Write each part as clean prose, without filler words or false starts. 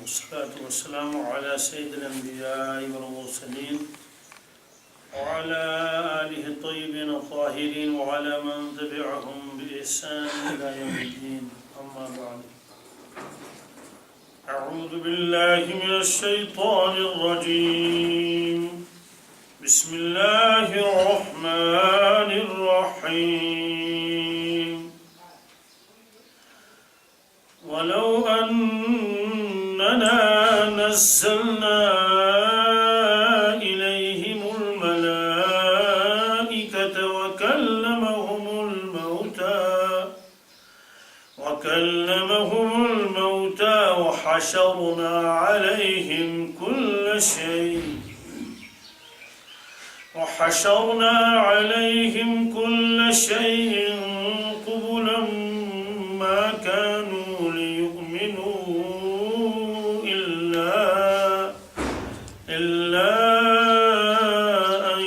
والصلاة والسلام على سيد الأنبياء والمرسلين وعلى آله الطيبين الطاهرين وعلى من تبعهم بإحسان إلى يوم الدين. أما بعد، أعوذ بالله من الشيطان الرجيم. بسم الله الرحمن الرحيم. ولو أننا نزلنا إليهم الملائكة وكلمهم الموتى وحشرنا عليهم كل شيء قبلا ما كانوا ليؤمنوا إلا أن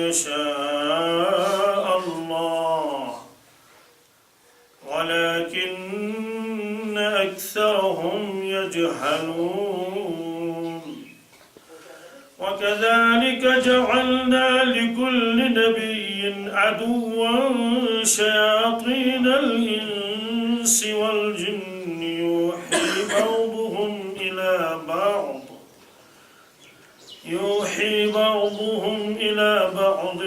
يشاء الله ولكن أكثرهم يجهلون. وكذلك جعلنا لكل نبي عدوا شياطين الإنس والجن يوحي بعضهم إلى بعض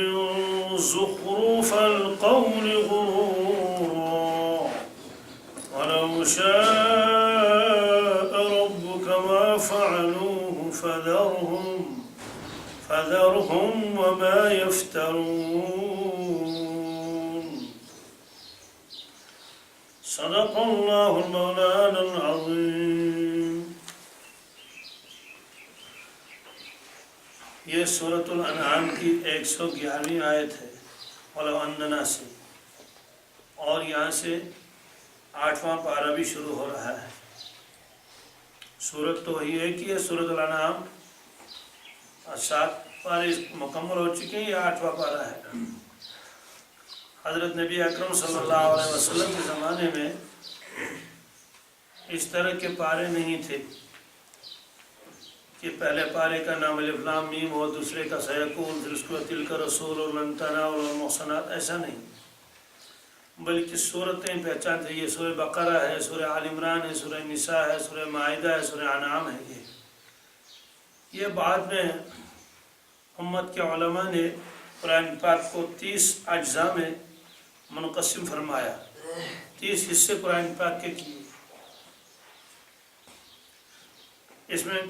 زخرف القول غرورا ولو شاء ربك ما فعلوه فذرهم وما يفترون. صدق الله المولانا العظيم. یہ سورۃ الانعام کی 111ویں آیت ہے وَلَوْ أَنَّنَا سے، اور یہاں سے 8واں پارہ بھی شروع ہو رہا ہے. سورت تو وہی ہے کہ یہ سورۃ الانعام 7 پارے مکمل ہو چکے ہیں، یہ 8واں پارہ ہے. حضرت نبی اکرم صلی اللہ علیہ وسلم کے زمانے میں اس طرح کے پارے نہیں تھے کہ پہلے پارے کا نام الف لام میم ہو، دوسرے کا سیکون، پھر اس کو تلک رسول اور لن تنالوا المحصنات، ایسا نہیں. بلکہ صورتیں پہچان تھے. یہ سورہ بقرہ ہے، سورہ آل عمران ہے، سورہ نساء ہے، سورہ مائدہ ہے، سورہ انعام ہے. یہ بعد میں امت کے علماء نے قرآن پاک کو 30 اجزاء میں منقسم فرمایا، 30 حصے قرآن پاک کے کیے. اس میں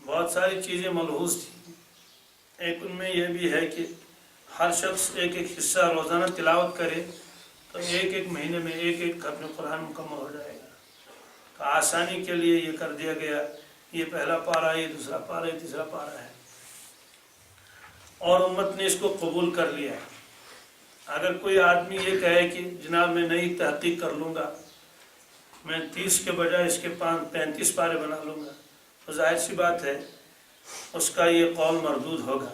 بہت ساری چیزیں ملحوظ تھیں. ایک ان میں یہ بھی ہے کہ ہر شخص ایک ایک حصہ روزانہ تلاوت کرے تو ایک ایک مہینے میں ایک ایک ختم قرآن مکمل ہو جائے گا. تو آسانی کے لیے یہ کر دیا گیا. یہ پہلا پارہ، یہ دوسرا پارہ، یہ تیسرا پارہ ہے، اور امت نے اس کو قبول کر لیا. اگر کوئی آدمی یہ کہے کہ جناب میں نئی تحقیق کر لوں گا، میں 30 کے بجائے اس کے 35 پارے بنا لوں گا، تو ظاہر سی بات ہے اس کا یہ قول مردود ہوگا.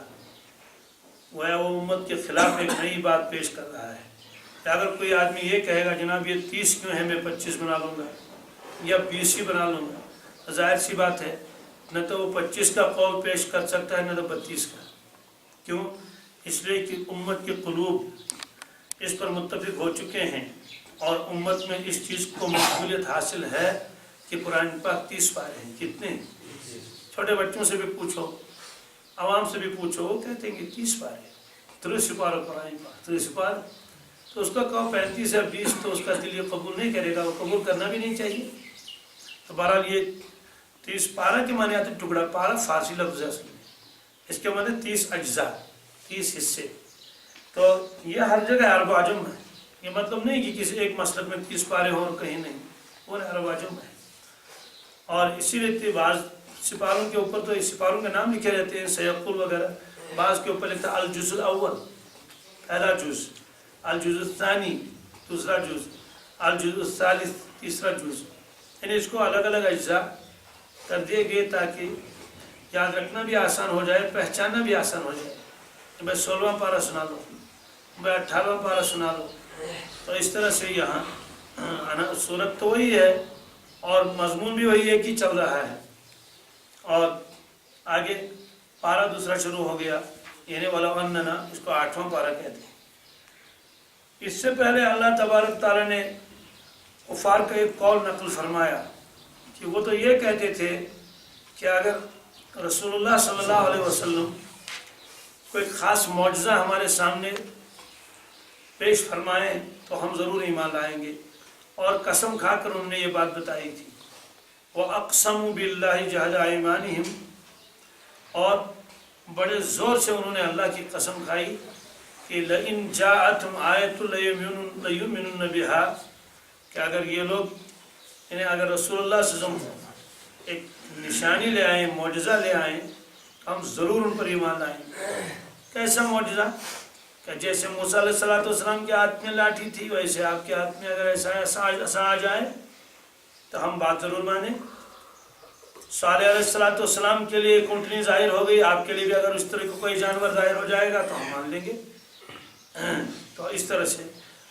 وہ امت کے خلاف ایک نئی بات پیش کر رہا ہے. اگر کوئی آدمی یہ کہے گا جناب یہ 30 کیوں ہے، میں 25 بنا لوں گا یا 20 ہی بنا لوں گا، تو ظاہر سی بات ہے نہ تو وہ 25 کا قول پیش کر سکتا ہے، نہ تو 32 کا. کیوں؟ اس لیے کہ امت کے قلوب اس پر متفق ہو چکے ہیں، اور امت میں اس چیز کو مقبولیت حاصل ہے کہ قرآن پاک 30 پارے ہیں. کتنے؟ چھوٹے بچوں سے بھی پوچھو، عوام سے بھی پوچھو، وہ کہتے ہیں کہ 30 پارے، 30 پارہ قرآن پاک، 30 پارے. تو اس کا کہو 35 یا 20 تو اس کا دل یہ قبول نہیں کرے گا، وہ قبول کرنا بھی نہیں چاہیے. تو بہرحال یہ 30 پارہ کے معنی آتے ٹکڑا. پارہ فارسی لفظ ہے اصل میں، اس کے معنی 30 اجزاء، 30 حصے. تو یہ ہر جگہ عرب عجم ہے. یہ مطلب نہیں کہ کسی ایک مسلک میں 30 پارے ہوں اور کہیں نہیں، وہ عرب عجم ہے. اور اسی لیے بعض سپاروں کے اوپر تو سپاروں کے نام لکھے رہتے ہیں، سیقل وغیرہ. بعض کے اوپر لکھتا ہے الجزء الاول، پہلا جز، الجزء الثانی، دوسرا جز، الجزء الثالث، تیسرا جز. یعنی اس کو الگ الگ اجزاء کر دیے گئے تاکہ یاد رکھنا بھی آسان ہو جائے، پہچاننا بھی آسان ہو جائے. میں 16واں پارہ سنا دو، میں 18واں پارہ سنا دو. تو اس طرح سے یہاں صورت تو وہی ہے اور مضمون بھی وہی ایک ہی چل رہا ہے، اور آگے پارہ دوسرا شروع ہو گیا، یعنی وَلَوْ أَنَّنَا، اس کو 8واں پارہ کہتے ہیں۔ اس سے پہلے اللہ تبارک تعالیٰ نے کفار کا ایک قول نقل فرمایا کہ وہ تو یہ کہتے تھے کہ اگر رسول اللہ صلی اللہ علیہ وسلم کوئی خاص معجزہ ہمارے سامنے پیش فرمائیں تو ہم ضرور ایمان لائیں گے، اور قسم کھا کر انہوں نے یہ بات بتائی تھی، وَأَقْسَمُوا بِاللَّهِ جَهْدَ أَيْمَانِهِمْ، اور بڑے زور سے انہوں نے اللہ کی قسم کھائی کہ لَإِن جَاءَتْهُمْ آیَةٌ لَيُؤْمِنُنَّ بِهَا، کہ اگر یہ لوگ، یعنی اگر رسول اللہ صلی اللہ علیہ وسلم ایک نشانی لے آئیں، معجزہ لے آئیں، تو ہم ضرور ان پر ایمان لائیں گے۔ کیسا معجزہ؟ کہ جیسے موسیٰ علیہ السلام کے ہاتھ میں لاٹھی تھی، ویسے آپ کے ہاتھ میں اگر ایسا آ جائے تو ہم بات ضرور مانیں۔ صالح علیہ السلام کے لیے ایک اونٹنی ظاہر ہو گئی، آپ کے لیے بھی اگر اس طرح کا کوئی جانور ظاہر ہو جائے گا تو ہم مان لیں گے۔ تو اس طرح سے،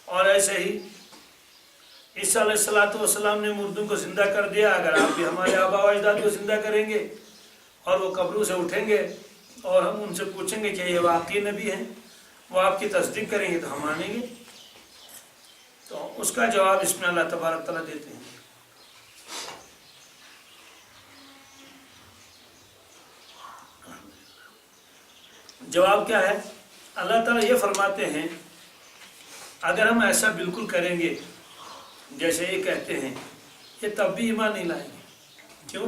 اور ایسے ہی عیسیٰ علیہ السلام نے مردوں کو زندہ کر دیا، اگر آپ بھی ہمارے آباء و اجداد کو زندہ کریں گے اور وہ قبروں سے اٹھیں گے اور ہم ان سے پوچھیں گے کہ یہ واقعی نبی ہیں، وہ آپ کی تصدیق کریں گے تو ہم مانیں گے۔ تو اس کا جواب اس میں اللہ تبارک تعالیٰ دیتے ہیں۔ جواب کیا ہے؟ اللہ تعالیٰ یہ فرماتے ہیں اگر ہم ایسا بالکل کریں گے جیسے یہ کہتے ہیں، یہ تب بھی ایمان نہیں لائیں گے۔ کیوں؟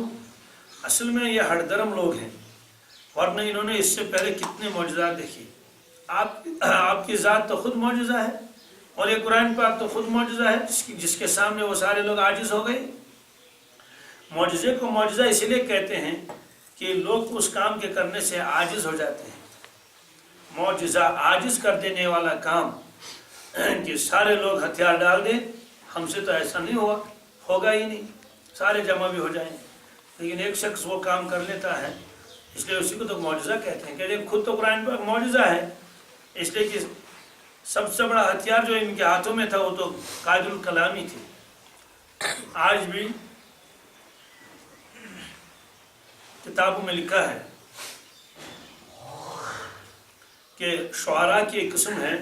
اصل میں یہ ہٹ درم لوگ ہیں، ورنہ انہوں نے اس سے پہلے کتنے معجزات دیکھے۔ آپ کی ذات تو خود معجزہ ہے، اور یہ قرآن پاک تو خود معجزہ ہے جس کے سامنے وہ سارے لوگ عاجز ہو گئے۔ معجزے کو معجزہ اس لیے کہتے ہیں کہ لوگ اس کام کے کرنے سے عاجز ہو جاتے ہیں۔ معجزہ عاجز کر دینے والا کام، کہ سارے لوگ ہتھیار ڈال دیں، ہم سے تو ایسا نہیں ہوگا ہی نہیں، سارے جمع بھی ہو جائیں، لیکن ایک شخص وہ کام کر لیتا ہے، اس لیے اسی کو تو معجزہ کہتے ہیں۔ کہ خود تو قرآن پاک معجزہ ہے، اس لیے کہ سب سے بڑا ہتھیار جو ان کے ہاتھوں میں تھا وہ تو قائد الکلام ہی تھی۔ آج بھی کتابوں میں لکھا ہے کہ شعراء کی ایک قسم ہے،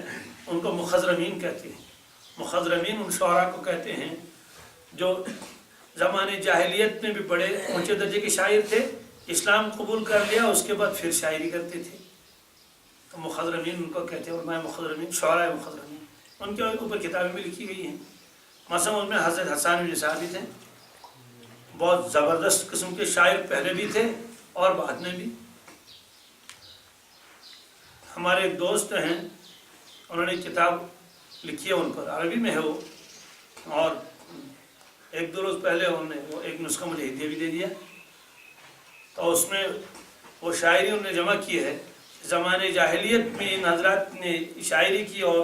ان کو مخضرمین کہتے ہیں۔ مخضرمین ان شعراء کو کہتے ہیں جو زمانے جاہلیت میں بھی بڑے اونچے درجے کے شاعر تھے، اسلام قبول کر لیا اس کے بعد پھر شاعری کرتے تھے، تو مخضرمین ان کو کہتے ہیں۔ اور میں مخضرمین، شعراء مخضرمین، ان کے اوپر کتابیں بھی لکھی گئی ہیں۔ مثلا ان میں حضرت حسان بن ثابت ہیں، بہت زبردست قسم کے شاعر پہلے بھی تھے اور بعد میں بھی۔ ہمارے ایک دوست ہیں، انہوں نے کتاب لکھی ہے، ان پر عربی میں ہے وہ، اور ایک دو روز پہلے انہوں نے وہ ایک نسخہ مجھے ہدیہ بھی دے دیا۔ تو اس میں وہ شاعری انہوں نے جمع کی ہے، زمانے جاہلیت میں ان حضرات نے شاعری کی، اور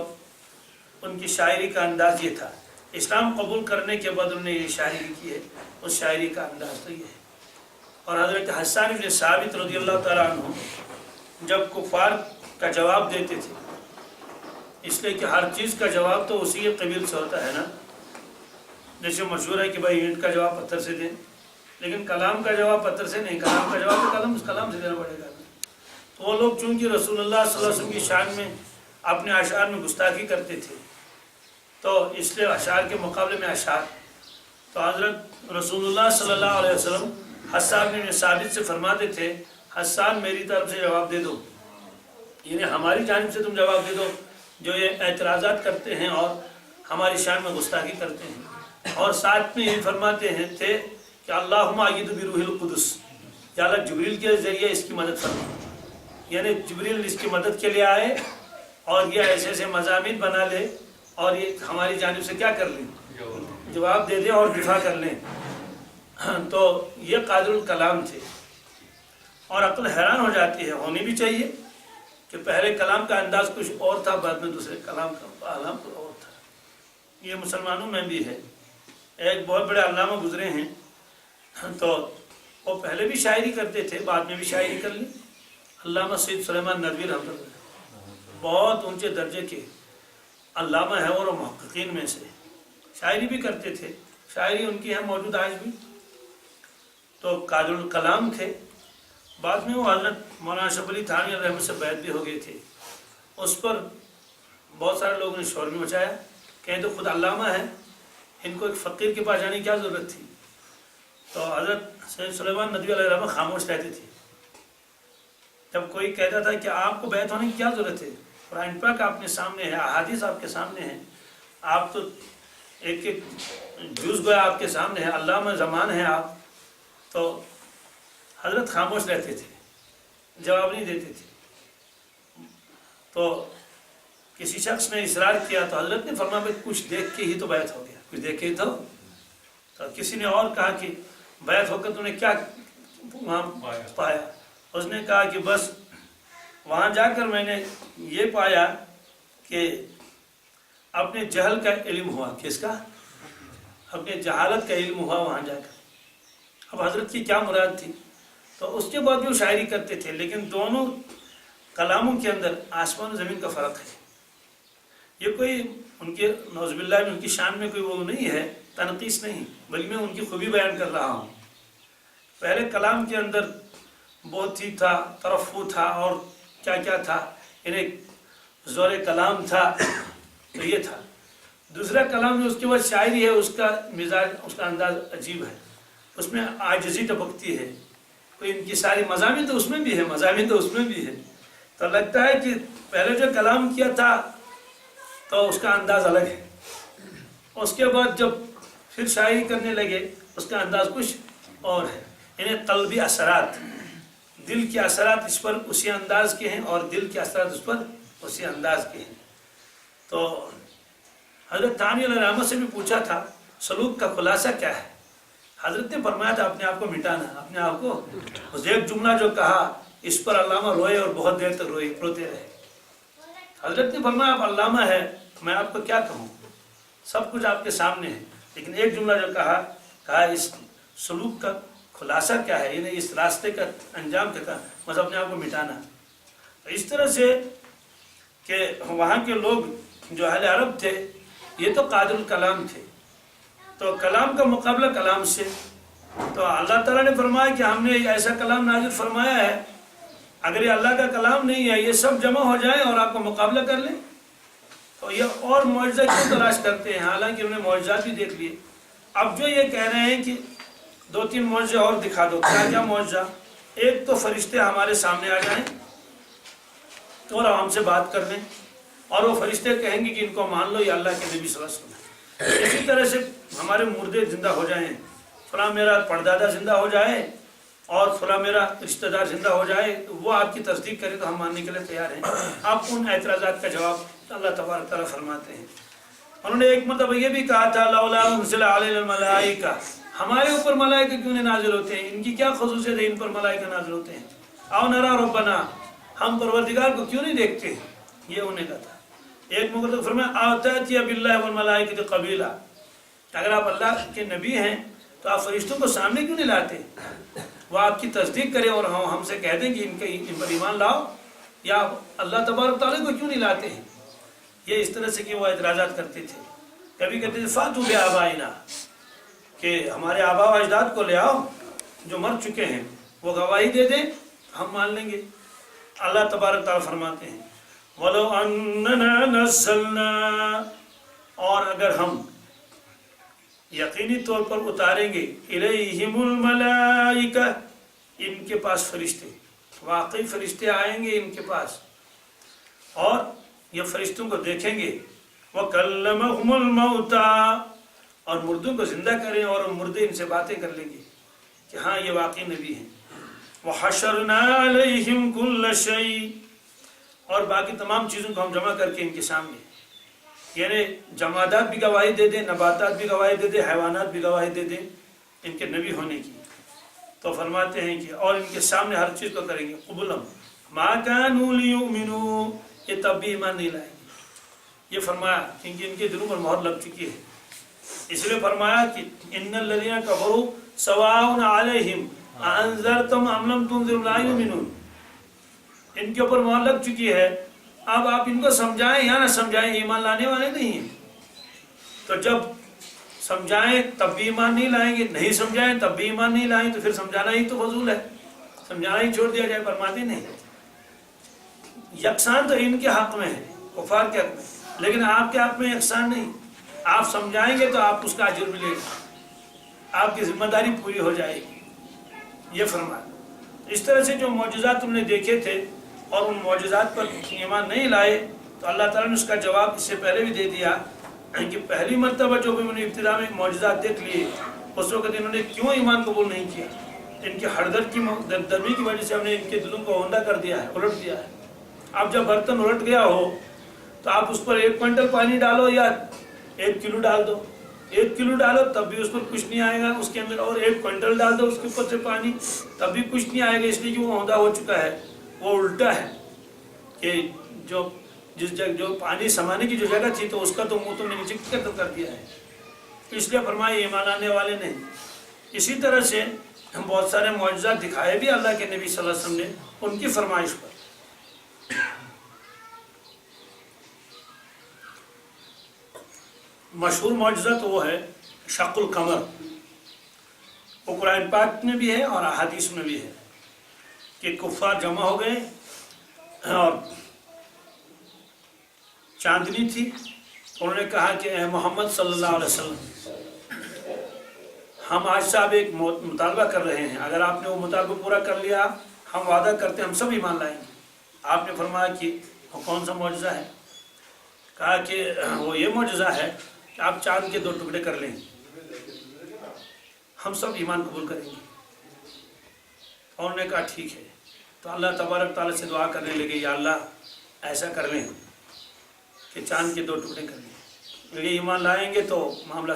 ان کی شاعری کا انداز یہ تھا۔ اسلام قبول کرنے کے بعد انہوں نے یہ شاعری کی ہے، اس شاعری کا انداز تو یہ ہے۔ اور حضرت حسان بن ثابت رضی اللہ تعالیٰ عنہ جب کفار کا جواب دیتے تھے، اس لیے کہ ہر چیز کا جواب تو اسی قبیل سے ہوتا ہے نا، جیسے مشہور ہے کہ بھائی اینٹ کا جواب پتھر سے دیں، لیکن کلام کا جواب پتھر سے نہیں، کلام کا جواب تو کلام سے دینا پڑے گا۔ تو وہ لوگ چونکہ رسول اللہ صلی اللہ علیہ وسلم کی شان میں اپنے اشعار میں گستاخی کرتے تھے، تو اس لیے اشعار کے مقابلے میں اشعار، تو حضرت رسول اللہ صلی اللہ علیہ وسلم حسان بن ثابت سے فرماتے تھے، حسان میری طرف سے جواب دے دو، یعنی ہماری جانب سے تم جواب دے دو جو یہ اعتراضات کرتے ہیں اور ہماری شان میں گستاخی کرتے ہیں۔ اور ساتھ میں یہ فرماتے ہیں تھے کہ اللہم آئید بروح القدس، یا اللہ جبریل کے ذریعے اس کی مدد فرما، یعنی جبریل اس کی مدد کے لیے آئے اور یہ ایسے ایسے مضامین بنا لے اور یہ ہماری جانب سے کیا کر لیں، جواب دے دیں اور دفاع کر لیں۔ تو یہ قادر الکلام تھے، اور عقل حیران ہو جاتی ہے، ہونی بھی چاہیے کہ پہلے کلام کا انداز کچھ اور تھا، بعد میں دوسرے کلام کا عالم اور تھا۔ یہ مسلمانوں میں بھی ہے، ایک بہت بڑے علامہ گزرے ہیں، تو وہ پہلے بھی شاعری کرتے تھے، بعد میں بھی شاعری کر لی۔ علامہ سید سلیمان ندوی رحمۃ اللہ، بہت اونچے درجے کے علامہ ہے اور محققین میں سے، شاعری بھی کرتے تھے شاعری ان کی ہے موجود آج بھی. تو قادر الکلام تھے. بعد میں وہ حضرت مولانا اشرف علی تھانوی علیہ رحمۃ سے بیعت بھی ہو گئے تھے. اس پر بہت سارے لوگوں نے شور بھی مچایا، کہیں تو خود علامہ ہے، ان کو ایک فقیر کے پاس جانے کی کیا ضرورت تھی. تو حضرت سید سلیمان ندوی علیہ رحمۃ خاموش رہتے تھے. جب کوئی کہتا تھا کہ آپ کو بیعت ہونے کی کیا ضرورت ہے، قرآن پاک آپ کے سامنے ہے، احادیث آپ کے سامنے ہیں، آپ تو ایک ایک جز گویا آپ کے سامنے ہے، علامہ زمان ہے آپ. تو حضرت خاموش رہتے تھے، جواب نہیں دیتے تھے. تو کسی شخص نے اصرار کیا تو حضرت نے فرمایا بھائی کچھ دیکھ کے ہی تو بیعت ہو گیا، کچھ دیکھے تو کسی نے اور کہا کہ بیعت ہو کر تم نے کیا وہاں پایا. اس نے کہا کہ بس وہاں جا کر میں نے یہ پایا کہ اپنے جہل کا علم ہوا. کس کا؟ اپنے جہالت کا علم ہوا وہاں جا کر. اب حضرت کی کیا مراد تھی. تو اس کے بعد بھی وہ شاعری کرتے تھے، لیکن دونوں کلاموں کے اندر آسمان و زمین کا فرق ہے. یہ کوئی ان کے نعوذ باللہ میں ان کی شان میں کوئی وہ نہیں ہے، تنقیص نہیں، بلکہ میں ان کی خوبی بیان کر رہا ہوں. پہلے کلام کے اندر بہت ہی تھا، ترفع تھا، اور کیا کیا تھا، انہیں زور کلام تھا، تو یہ تھا. دوسرا کلام جو اس کے بعد شاعری ہے، اس کا مزاج، اس کا انداز عجیب ہے. اس میں عاجزی ٹپکتی ہے. کوئی ان کی ساری مضامین تو اس میں بھی ہے، مضامین تو اس میں بھی ہے. تو لگتا ہے کہ پہلے جو کلام کیا تھا تو اس کا انداز الگ ہے. اس کے بعد جب پھر شاعری کرنے لگے اس کا انداز کچھ اور ہے. انہیں قلبی اثرات، دل کے اثرات اس پر اسی انداز کے ہیں، اور دل کے اثرات اس پر اسی انداز کے ہیں. تو حضرت تھانوی علیہ رحمۃ سے بھی پوچھا تھا سلوک کا خلاصہ کیا ہے. حضرت نے فرمایا تھا اپنے آپ کو مٹانا، اپنے آپ کو. اس ایک جملہ جو کہا اس پر علامہ روئے اور بہت دیر تک روتے رہے. حضرت نے فرمایا آپ علامہ ہے، میں آپ کو کیا کہوں، سب کچھ آپ کے سامنے ہے، لیکن ایک جملہ جو کہا اس سلوک کا خلاصہ کیا ہے، یعنی اس راستے کا انجام کیا تھا، بس اپنے آپ کو مٹانا. تو اس طرح سے کہ وہاں کے لوگ جو اہل عرب تھے یہ تو قادر الکلام تھے، تو کلام کا مقابلہ کلام سے. تو اللہ تعالیٰ نے فرمایا کہ ہم نے ایسا کلام نازل فرمایا ہے، اگر یہ اللہ کا کلام نہیں ہے، یہ سب جمع ہو جائیں اور آپ کو مقابلہ کر لیں، تو یہ اور معجزہ کیوں تلاش کرتے ہیں، حالانکہ انہوں نے معجزات بھی دیکھ لیے. اب جو یہ کہہ رہے ہیں کہ 2-3 معجزے اور دکھا دو، کیا معجزہ. ایک تو فرشتے ہمارے سامنے آ جائیں اور ہم سے بات کر لیں، اور وہ فرشتے کہیں گے کہ ان کو مان لو، یہ اللہ کے نبی صلی اللہ علیہ وسلم. اسی طرح سے ہمارے مردے زندہ ہو جائیں، فلاں میرا پردادا زندہ ہو جائے اور فلاں میرا رشتہ دار زندہ ہو جائے، وہ آپ کی تصدیق کرے تو ہم ماننے کے لیے تیار ہیں. آپ ان اعتراضات کا جواب اللہ تبارک تعالیٰ فرماتے ہیں. انہوں نے ایک مطلب یہ بھی کہا تھا لولا انزل علینا الملائکہ، ہمارے اوپر ملائکہ کیوں نہیں نازل ہوتے ہیں، ان کی کیا خصوصیت ہے ان پر ملائکہ نازل ہوتے ہیں. او نرا ربنا، ہم پروردگار کو کیوں نہیں دیکھتے، یہ انہیں کہا تھا. ایک مقدس فرمایا آتاتی باللہ والملائکۃ قبیلہ، اگر آپ اللہ کے نبی ہیں تو آپ فرشتوں کو سامنے کیوں نہیں لاتے، وہ آپ کی تصدیق کرے اور ہم سے کہہ دیں کہ ان پر ایمان لاؤ، یا اللہ تبارک تعالیٰ کو کیوں نہیں لاتے ہیں. یہ اس طرح سے کہ وہ اعتراضات کرتے تھے. کبھی کہتے تھے فاتو بآبائنا، کہ ہمارے آبا و اجداد کو لے آؤ جو مر چکے ہیں، وہ گواہی دے دیں ہم مان لیں گے. اللہ تبارک تعالیٰ فرماتے ہیں وَلَوْ أَنَّنَا نَزَّلْنَا، اور اگر ہم یقینی طور پر اتاریں گے الیہم الملائکہ، ان کے پاس فرشتے، واقعی فرشتے آئیں گے ان کے پاس اور یہ فرشتوں کو دیکھیں گے. وَكَلَّمَهُمُ الْمَوْتَى، اور مردوں کو زندہ کریں اور مردے ان سے باتیں کر لیں گے کہ ہاں یہ واقعی نبی ہیں. وَحَشَرْنَا عَلَيْهِمْ كُلَّ شَيْءٍ، اور باقی تمام چیزوں کو ہم جمع کر کے ان کے سامنے، یعنی جمادات بھی گواہی دے دیں، نباتات بھی گواہی دے دیں، حیوانات بھی گواہی دے دیں ان کے نبی ہونے کی. تو فرماتے ہیں کہ اور ان کے سامنے ہر چیز کو کریں گے. قبلم ما كانوا ليؤمنوا، یہ تب بھی ایمان نہیں لائیں گے. یہ فرمایا کیونکہ ان کے دلوں پر مہر لگ چکی ہے، اس لیے فرمایا کہ ان الذين كفروا سواء عليهم أأنذرتهم أم لم تنذرهم لا يؤمنون. ان کے اوپر مہر لگ چکی ہے، اب آپ ان کو سمجھائیں یا نہ سمجھائیں ایمان لانے والے نہیں ہیں. تو جب سمجھائیں تب بھی ایمان نہیں لائیں گے، نہیں سمجھائیں تب بھی ایمان نہیں لائیں، تو پھر سمجھانا ہی تو فضول ہے، سمجھانا ہی چھوڑ دیا جائے۔ فرماتے نہیں یکساں تو ان کے حق میں ہے، کفار کے حق میں، لیکن آپ کے حق میں یکساں نہیں۔ آپ سمجھائیں گے تو آپ اس کا اجر ملے گا، آپ کی ذمہ داری پوری ہو جائے گی، یہ فرمایا۔ اس طرح سے جو معجزات تم نے دیکھے تھے اور ان معجزات پر ایمان نہیں لائے، تو اللہ تعالیٰ نے اس کا جواب اس سے پہلے بھی دے دیا کہ پہلی مرتبہ جو بھی انہوں نے ابتدا میں معجزات دیکھ لیے، اس وقت انہوں نے کیوں ایمان قبول نہیں کیا؟ ان کے ہڑدر کی درمی کی وجہ سے ہم نے ان کے دلوں کو اوندا کر دیا ہے، الٹ دیا ہے۔ اب جب برتن الٹ گیا ہو تو آپ اس پر 1 کوئنٹل پانی ڈالو یا 1 کلو ڈال دو، 1 کلو ڈالو تب بھی اس پر کچھ نہیں آئے گا اس کے اندر، اور 1 کوئنٹل ڈال دو اس کے اوپر سے پانی تب بھی کچھ نہیں آئے گا، اس لیے کہ وہ اوندا ہو چکا ہے، وہ الٹا ہے کہ جس جگہ جو پانی سمانے کی جو جگہ تھی تو اس کا تو منہ تم نے نیچے کر دیا ہے، اس لیے فرمایا ایمان آنے والے نہیں۔ اسی طرح سے ہم بہت سارے معجزات دکھائے بھی اللہ کے نبی صلی اللہ علیہ وسلم نے ان کی فرمائش پر۔ مشہور معجزہ تو وہ ہے شق القمر، وہ قرآن پاک میں بھی ہے اور احادیث میں بھی ہے کہ کفار جمع ہو گئے اور چاندنی تھی، انہوں نے کہا کہ اے محمد صلی اللہ علیہ وسلم، ہم آج صاحب ایک مطالبہ کر رہے ہیں، اگر آپ نے وہ مطالبہ پورا کر لیا ہم وعدہ کرتے ہیں ہم سب ایمان لائیں گے۔ آپ نے فرمایا کہ وہ کون سا معجزہ ہے؟ کہا کہ وہ یہ معجزہ ہے کہ آپ چاند کے 2 ٹکڑے کر لیں، ہم سب ایمان قبول کریں گے۔ اور انہوں نے کہا ٹھیک ہے، تو اللہ تبارک تعالیٰ سے دعا کرنے لگے، یا اللہ ایسا کر لیں کہ چاند کے 2 ٹکڑے کر لیں، یہ ایمان لائیں گے تو معاملہ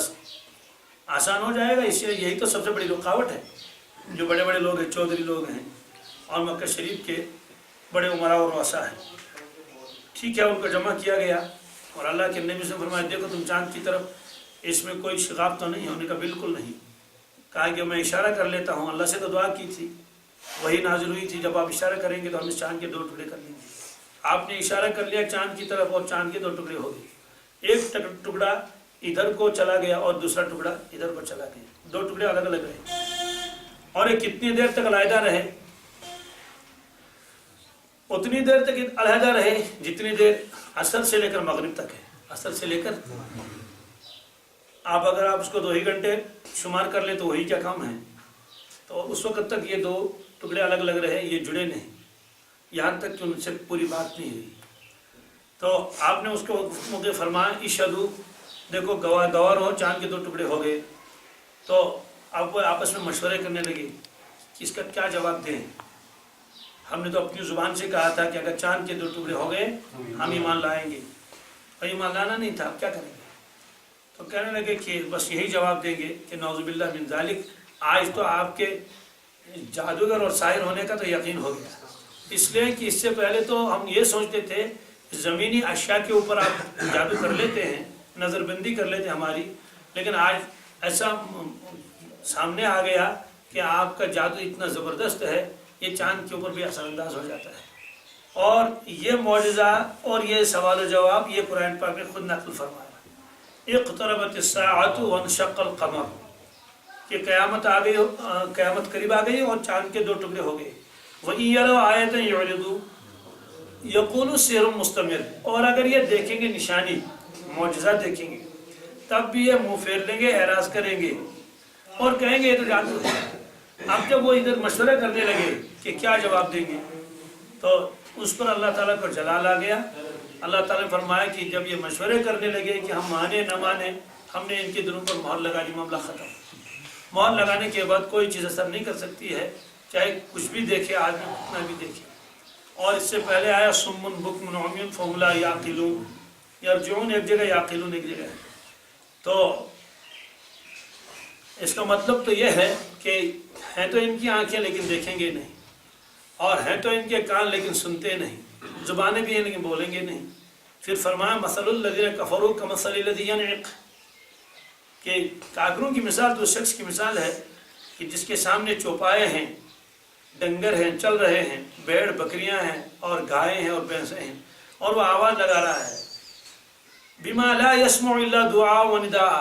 آسان ہو جائے گا۔ اس لیے یہی تو سب سے بڑی رکاوٹ ہے، جو بڑے بڑے لوگ ہیں، چودھری لوگ ہیں اور مکہ شریف کے بڑے عمراء اور رؤساء ہیں۔ ٹھیک ہے، ان کو جمع کیا گیا اور اللہ کے نبی سے فرمایا دیکھو تم چاند کی طرف، اس میں کوئی شغاف تو نہیں ہے؟ انہوں نے کہا بالکل نہیں۔ کہا کہ میں اشارہ کر لیتا ہوں، اللہ سے تو دعا کی تھی، وہی نازل ہوئی تھی، جب آپ اشارہ کریں گے تو ہم اس چاند کے 2 ٹکڑے کر لیں گے۔ آپ نے اشارہ کر لیا چاند کی طرف اور چاند کے 2 ٹکڑے ہو گئے، ایک ٹکڑا ادھر کو چلا گیا اور دوسرا ٹکڑا ادھر کو چلا گیا، 2 ٹکڑے الگ الگ رہے، اور یہ کتنی دیر تک علیحدہ رہے؟ اتنی دیر تک علیحدہ رہے جتنی دیر عصر سے لے کر مغرب تک ہے، عصر سے لے کر اگر آپ اس کو 2 ہی گھنٹے شمار کر لیں تو وہی کیا کام ہے، تو اس وقت تک یہ 2 ٹکڑے الگ الگ رہے، یہ جڑے نہیں، یہاں تک کہ ان سے پوری بات نہیں ہوئی۔ تو آپ نے اس کو موقع فرمایا اشہدو، دیکھو گوار ہو، چاند کے 2 ٹکڑے ہو گئے۔ تو اب وہ آپس میں مشورے کرنے لگے کہ اس کا کیا جواب دیں، ہم نے تو اپنی زبان سے کہا تھا کہ اگر چاند کے 2 ٹکڑے ہو گئے ہم ایمان لائیں گے، اور ایمان لانا نہیں تھا، اب کیا کریں گے؟ تو کہنے لگے کہ بس یہی جواب دیں گے کہ نعوذ باللہ من ذالک، آج تو آپ کے جادوگر اور ساحر ہونے کا تو یقین ہو گیا، اس لیے کہ اس سے پہلے تو ہم یہ سوچتے تھے زمینی اشیاء کے اوپر آپ جادو کر لیتے ہیں، نظر بندی کر لیتے ہیں ہماری، لیکن آج ایسا سامنے آ گیا کہ آپ کا جادو اتنا زبردست ہے، یہ چاند کے اوپر بھی اثر انداز ہو جاتا ہے۔ اور یہ معجزہ اور یہ سوال و جواب یہ قرآن پاک نے خود نقل فرمایا، اقتربت الساعۃ وانشق القمر، کہ قیامت آ گئی، قیامت قریب آ گئی اور چاند کے 2 ٹکڑے ہو گئے۔ وَإِن يَرَوْا آیَةً يُعْرِضُوا یقولوا سحر مستمر، اور اگر یہ دیکھیں گے نشانی، معجزہ دیکھیں گے تب بھی یہ منہ پھیر لیں گے، اعراض کریں گے اور کہیں گے یہ تو جادو ہے۔ اب جب وہ ادھر مشورہ کرنے لگے کہ کیا جواب دیں گے، تو اس پر اللہ تعالیٰ کو جلال آ گیا۔ اللہ تعالیٰ نے فرمایا کہ جب یہ مشورے کرنے لگے کہ ہم مانے نہ مانے، ہم نے ان کے دلوں پر مہر لگا دی، معاملہ ختم۔ مہر لگانے کے بعد کوئی چیز اثر نہیں کر سکتی ہے، چاہے کچھ بھی دیکھے آدمی، کتنا بھی دیکھے۔ اور اس سے پہلے آیا صم بکم عمی فہم لا یعقلون، یرجعون ایک جگہ، یعقلون ایک جگہ ہے۔ تو اس کا مطلب تو یہ ہے کہ ہیں تو ان کی آنکھیں لیکن دیکھیں گے نہیں، اور ہیں تو ان کے کان لیکن سنتے نہیں، زبانیں بھی ہیں لیکن بولیں گے نہیں۔ پھر فرمایا مثل الذین کفروا کمثل الذی ینعق، کہ کافروں کی مثال تو اس شخص کی مثال ہے کہ جس کے سامنے چوپائے ہیں، ڈنگر ہیں چل رہے ہیں، بیڑ بکریاں ہیں اور گائے ہیں اور بھینسیں ہیں، اور وہ آواز لگا رہا ہے، بما لا يسمع الا دعاء و نداء،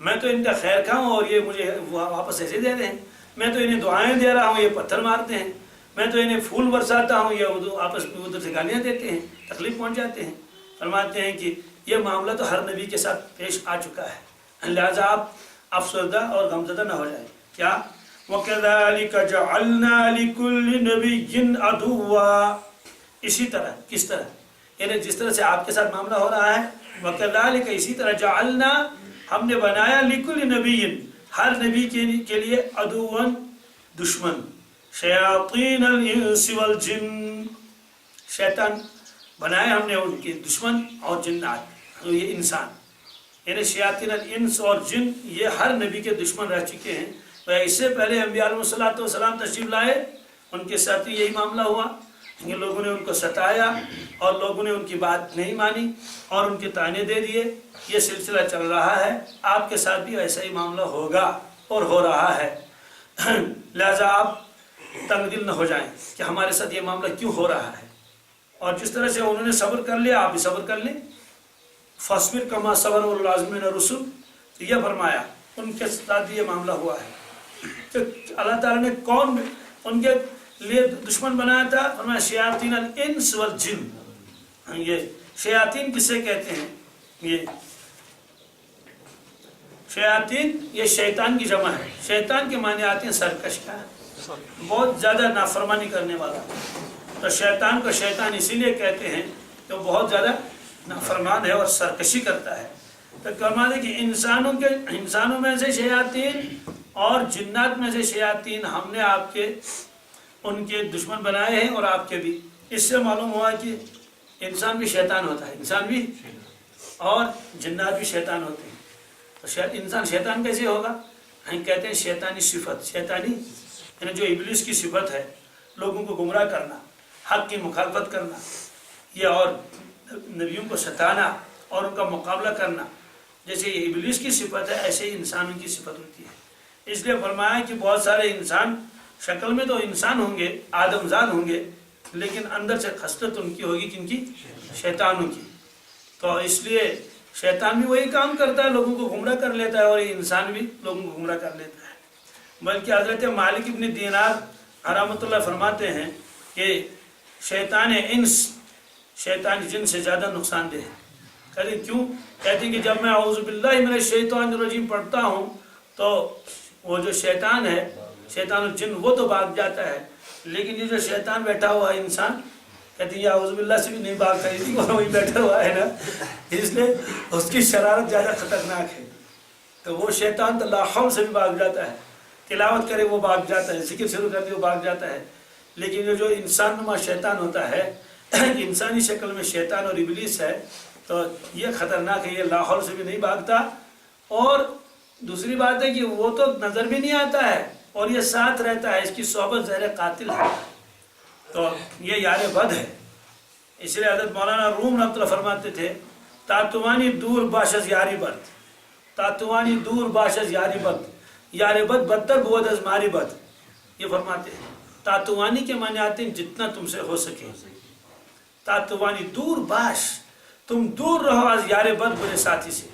میں تو ان کا خیر خواہ ہوں اور یہ مجھے واپس ایسے دے رہے ہیں، میں تو انہیں دعائیں دے رہا ہوں، یہ پتھر مارتے ہیں، میں تو انہیں پھول برساتا ہوں، یہ آپس میں ادھر سے گالیاں دیتے ہیں، تکلیف پہنچاتے ہیں۔ فرماتے ہیں کہ یہ معاملہ تو ہر نبی کے ساتھ پیش آ چکا ہے، لہذا آپ افسردہ اور غمزدہ نہ ہو جائیں۔ کیا وَكَذَلِكَ جَعَلْنَا لِكُلِّ نَبِيٍّ عَدُوًّا، اسی طرح، کس طرح، یعنی جس طرح سے آپ کے ساتھ معاملہ ہو رہا ہے، وَكَذَلِكَ اسی طرح جَعَلْنَا ہم نے بنایا لِكُلِّ نَبِيٍّ ہر نبی کے لیے عدوًا دشمن، شیاطین الانس والجن، شیطان بنائے ہم نے ان کے دشمن اور جنات، یہ انسان، یعنی شیاطین الانس اور جن یہ ہر نبی کے دشمن رہ چکے ہیں۔ تو اس سے پہلے انبیاء علیہ السلام تشریف لائے، ان کے ساتھ یہی معاملہ ہوا کہ لوگوں نے ان کو ستایا اور لوگوں نے ان کی بات نہیں مانی اور ان کے طعنے دے دیے۔ یہ سلسلہ چل رہا ہے، آپ کے ساتھ بھی ایسا ہی معاملہ ہوگا اور ہو رہا ہے، لہذا آپ تنگ دل نہ ہو جائیں کہ ہمارے ساتھ یہ معاملہ کیوں ہو رہا ہے، اور جس طرح سے انہوں نے صبر کر لیا آپ بھی صبر کر لیں۔ فاصبر کما صبر اولو العزم من الرسل، تو یہ فرمایا ان کے ساتھ بھی یہ معاملہ ہوا ہے کہ اللہ تعالیٰ نے کون ان کے لیے دشمن بنایا تھا، فرمایا شیاطین الانس والجن۔ یہ شیاطین کسے کہتے ہیں؟ یہ شیاطین یہ شیطان کی جمع ہے، شیطان کے معنی آتے ہیں سرکش کا، بہت زیادہ نافرمانی کرنے والا۔ تو شیطان کو شیطان اسی لیے کہتے ہیں کہ وہ بہت زیادہ نافرمان ہے اور سرکشی کرتا ہے۔ تو فرماتے کہ انسانوں میں سے شیاطین اور جنات میں سے شیاطین ہم نے آپ کے ان کے دشمن بنائے ہیں، اور آپ کے بھی۔ اس سے معلوم ہوا کہ انسان بھی شیطان ہوتا ہے، انسان بھی اور جنات بھی شیطان ہوتے ہیں۔ تو انسان شیطان کیسے ہوگا؟ ہم کہتے ہیں شیطانی صفت، شیطانی یعنی جو ابلیس کی صفت ہے، لوگوں کو گمراہ کرنا، حق کی مخالفت کرنا، یہ اور نبیوں کو ستانا اور ان کا مقابلہ کرنا، جیسے یہ ابلیس کی صفت ہے ایسے ہی انسانوں کی صفت ہوتی ہے۔ اس لیے فرمایا کہ بہت سارے انسان شکل میں تو انسان ہوں گے، آدم زاد ہوں گے، لیکن اندر سے خصلت ان کی ہوگی کن کی؟ شیطانوں کی۔ تو اس لیے شیطان بھی وہی کام کرتا ہے، لوگوں کو گمراہ کر لیتا ہے، اور یہ انسان بھی لوگوں کو گمراہ کر لیتا ہے۔ بلکہ حضرت مالک ابن دینار رحمۃ اللہ فرماتے ہیں کہ شیطان انس شیطان جن سے زیادہ نقصان دہ ہے۔ کہتے ہیں کیوں؟ کہتے ہیں کہ جب میں اعوذ باللہ من الشیطان الرجیم پڑھتا ہوں تو وہ جو شیطان ہے، شیطان الجن، وہ تو بھاگ جاتا ہے، لیکن یہ جو شیطان بیٹھا ہوا ہے انسان، کہتے ہیں یہ اعوذ باللہ سے بھی نہیں بھاگتا، اسی کو وہی بیٹھا ہوا ہے نا، اس لیے اس کی شرارت زیادہ خطرناک ہے۔ تو وہ شیطان تو لا حول سے بھی بھاگ جاتا ہے، تلاوت کرے وہ بھاگ جاتا ہے، ذکر شروع کر دے وہ بھاگ جاتا ہے، لیکن یہ جو انسان نما شیطان ہوتا ہے، انسانی شکل میں شیطان اور ابلیس ہے، تو یہ خطرناک ہے، یہ لا حول سے بھی نہیں بھاگتا۔ اور دوسری بات ہے کہ وہ تو نظر بھی نہیں آتا ہے اور یہ ساتھ رہتا ہے، اس کی صحبت زہر قاتل ہے، تو یہ یار بد ہے۔ اس لیے حضرت مولانا روم رحمۃ اللہ فرماتے تھے تاتوانی دور باشد یاری بد، تاتوانی دور باشد یاری بد، یار بد بدتر بود از ماری بد۔ یہ فرماتے ہیں تاتوانی کے معنی آتے ہیں جتنا تم سے ہو سکے، تاتوانی دور باش، تم دور رہو از یار بد، برے ساتھی سے،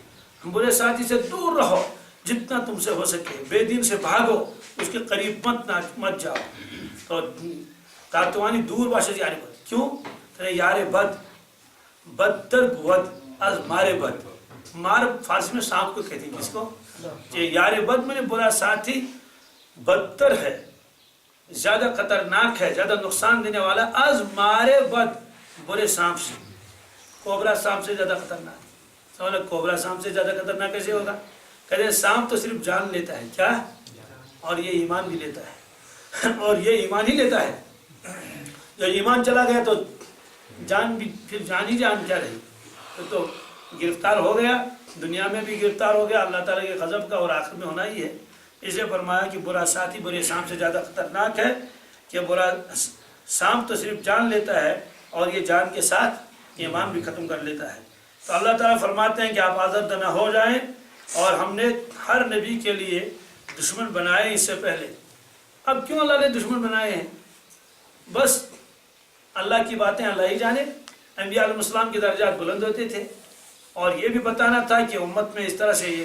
برے ساتھی سے دور رہو جتنا تم سے ہو سکے، بے دین سے بھاگو، اس کے قریب مت جاؤ۔ تو تاتوانی دور باشد یار بد، کیوں؟ یار بد بدتر بود از مارے بد، مار فارسی میں سانپ کو کہتے ہیں، کس کو؟ یار بد میں برا ساتھی بدتر ہے، زیادہ خطرناک ہے، زیادہ نقصان دینے والا، از مارے بد، برے سانپ سے، کوبرا سانپ سے زیادہ خطرناک۔ سوال کوبرا سانپ سے زیادہ خطرناک کیسے ہوگا؟ کہتے ہیں سانپ تو صرف جان لیتا ہے، کیا؟ اور یہ ایمان بھی لیتا ہے، اور یہ ایمان ہی لیتا ہے۔ جو ایمان چلا گیا تو جان بھی پھر جان ہی جان کیا رہی، تو گرفتار ہو گیا، دنیا میں بھی گرفتار ہو گیا اللہ تعالیٰ کے غضب کا، اور آخر میں ہونا ہی ہے۔ اسے فرمایا کہ برا ساتھی برے سانپ سے زیادہ خطرناک ہے، کہ برا سانپ تو صرف جان لیتا ہے اور یہ جان کے ساتھ ایمان بھی ختم کر لیتا ہے۔ تو اللہ تعالیٰ فرماتے ہیں کہ آپ آزردہ نہ ہو جائیں، اور ہم نے ہر نبی کے لیے دشمن بنائے اس سے پہلے۔ اب کیوں اللہ نے دشمن بنائے ہیں؟ بس اللہ کی باتیں اللہ ہی جانے، انبیاء علیہ السلام کے درجات بلند ہوتے تھے، اور یہ بھی بتانا تھا کہ امت میں اس طرح سے یہ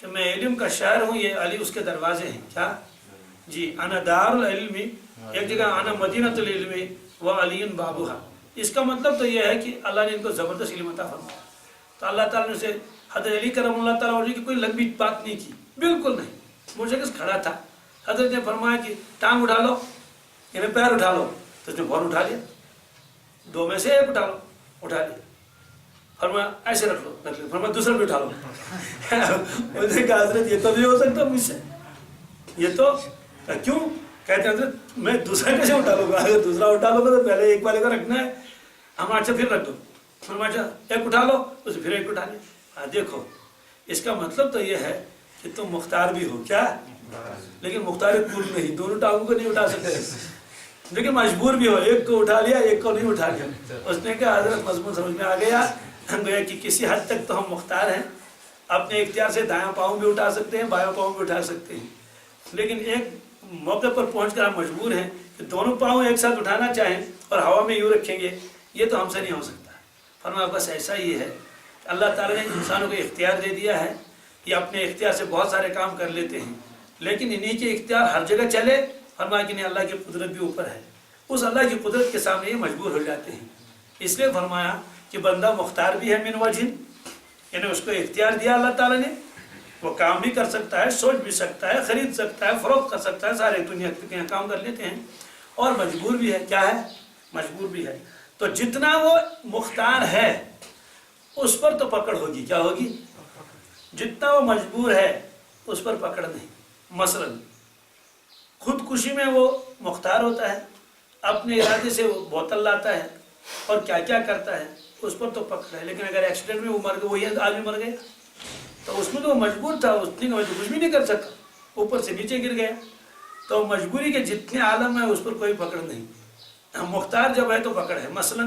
کہ میں علم کا شاعر ہوں، یہ علی اس کے دروازے ہیں. کیا جی، انا دار العلم، ایک جگہ انا مدینۃ العلم و علی بابوہا. اس کا مطلب تو یہ ہے کہ اللہ نے ان کو زبردست علم عطا فرمایا. تو اللہ تعالیٰ نے اسے حضرت علی کرم اللہ تعالیٰ علیہ کی کوئی لمبی بات نہیں کی، بالکل نہیں. وہ شخص کھڑا تھا، حضرت نے فرمایا کہ ٹانگ اٹھا لو، یعنی پیر اٹھا لو، تو اس نے فوراً اٹھا لیا. دو میں سے ایک اٹھا لو، اٹھا لیا. فرمایا ایسے رکھ لو، رکھ لیا. فرمایا دوسرا بھی اٹھا لو. اس نے کہا حضرت یہ تو نہیں ہو سکتا مجھ سے، یہ تو کیوں؟ کہتے ہیں حضرت میں دوسرا کیسے اٹھا لوں گا؟ اگر دوسرا اٹھا لو گا تو پہلے ایک والے کو رکھنا ہے. ہم اچھا پھر رکھ دو. فرمایا اچھا ایک اٹھا لو، اس پھر ایک اٹھا لیا. دیکھو اس کا مطلب تو یہ ہے کہ تم مختار بھی ہو، کیا؟ لیکن مختار کل نہیں، دونوں ٹانگوں کو نہیں اٹھا سکتے، لیکن مجبور بھی ہو. ایک کو اٹھا لیا، ایک کو نہیں اٹھا لیا. اس نے کہا حضرت مضمون سمجھ میں آ گیا، گویا کہ کسی حد تک تو ہم مختار ہیں. اپنے اختیار سے دایاں پاؤں بھی اٹھا سکتے ہیں، بایاں پاؤں بھی اٹھا سکتے ہیں، لیکن ایک موقع پر پہنچ کر ہم مجبور ہیں کہ دونوں پاؤں ایک ساتھ اٹھانا چاہیں اور ہوا میں یوں رکھیں گے، یہ تو ہم سے نہیں ہو سکتا. فرمایا بس ایسا ہی ہے. اللہ تعالیٰ نے انسانوں کو اختیار دے دیا ہے، یہ اپنے اختیار سے بہت سارے کام کر لیتے ہیں، لیکن انہی کے اختیار ہر جگہ چلے. فرمایا کہ نہیں، اللہ کی قدرت بھی اوپر ہے. اس اللہ کی قدرت کے سامنے یہ مجبور ہو جاتے ہیں. اس لیے فرمایا کہ بندہ مختار بھی ہے من وجہ، یعنی اس کو اختیار دیا اللہ تعالیٰ نے، وہ کام بھی کر سکتا ہے، سوچ بھی سکتا ہے، خرید سکتا ہے، فروخت کر سکتا ہے، سارے دنیا کے کام کر لیتے ہیں. اور مجبور بھی ہے. کیا ہے؟ مجبور بھی ہے. تو جتنا وہ مختار ہے اس پر تو پکڑ ہوگی. کیا ہوگی؟ جتنا وہ مجبور ہے اس پر پکڑ نہیں. مثلا خودکشی میں وہ مختار ہوتا ہے، اپنے ارادے سے وہ بوتل لاتا ہے اور کیا کیا کرتا ہے، اس پر تو پکڑ ہے. لیکن اگر ایکسیڈنٹ میں وہ مر گیا، وہی آدمی مر گیا، تو اس میں تو وہ مجبور تھا، اس نے کچھ بھی نہیں کر سکا، اوپر سے نیچے گر گیا. تو مجبوری کے جتنے عالم ہے اس پر کوئی پکڑ نہیں. مختار جب ہے تو پکڑ ہے. مثلا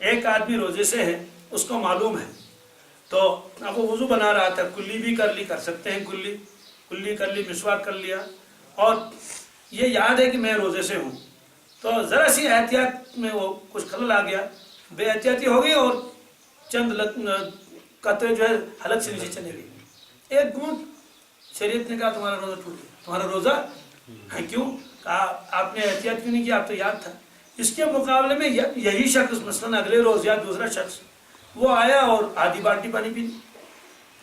ایک آدمی روزے سے ہے، اس کو معلوم ہے، تو اب وہ وضو بنا رہا تھا، کلی بھی کر سکتے ہیں، کلی کر لی، مسواک کر لیا، اور یہ یاد ہے کہ میں روزے سے ہوں. تو ذرا سی احتیاط میں وہ کچھ خلل آ گیا، بے احتیاطی ہو گئی اور چند قطرے جو ہے حلق سے نیچے چلے گئی. ایک گھونٹ. شریعت نے کہا تمہارا روزہ ٹوٹ گیا. تمہارا روزہ ہے کیوں؟ کہا آپ نے احتیاط کیوں نہیں کیا، آپ تو یاد تھا. اس کے مقابلے میں یہی شخص مثلا اگلے روز یا دوسرا شخص وہ آیا اور آدھی بالٹی پانی پی لی،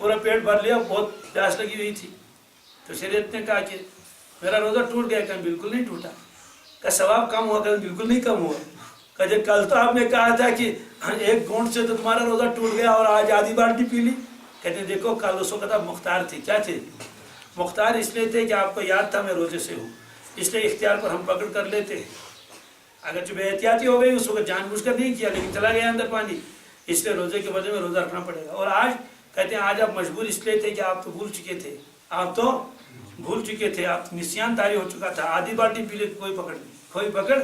پورا پیٹ بھر لیا، بہت پیاس لگی ہوئی تھی. تو شریعت نے کہا کہ میرا روزہ ٹوٹ گیا. کہ بالکل نہیں ٹوٹا. کہ ثواب کم ہوا؟ کہ بالکل نہیں کم ہوا. کہ کل تو آپ نے کہا تھا کہ ایک گھونٹ سے تو تمہارا روزہ ٹوٹ گیا اور آج آدھی بالٹی پی لی. کہتے ہیں دیکھو کل اس وقت آپ مختار تھے. کیا تھے؟ مختار اس لیے تھے کہ آپ کو یاد تھا میں روزے سے ہوں، اس لیے اختیار پر ہم پکڑ کر لیتے ہیں. اگر جو بے احتیاطی ہو گئی، اس وقت جان بوجھ کر نہیں کیا، لیکن چلا گیا اندر پانی، اس لیے روزے کے وجہ میں روزہ رکھنا پڑے گا. اور آج کہتے ہیں آج آپ مجبور اس لیے تھے کہ آپ تو بھول چکے تھے، آپ نسیان طاری ہو چکا تھا، آدھی بالٹی پی لے، کوئی پکڑ نہیں، کوئی پکڑ.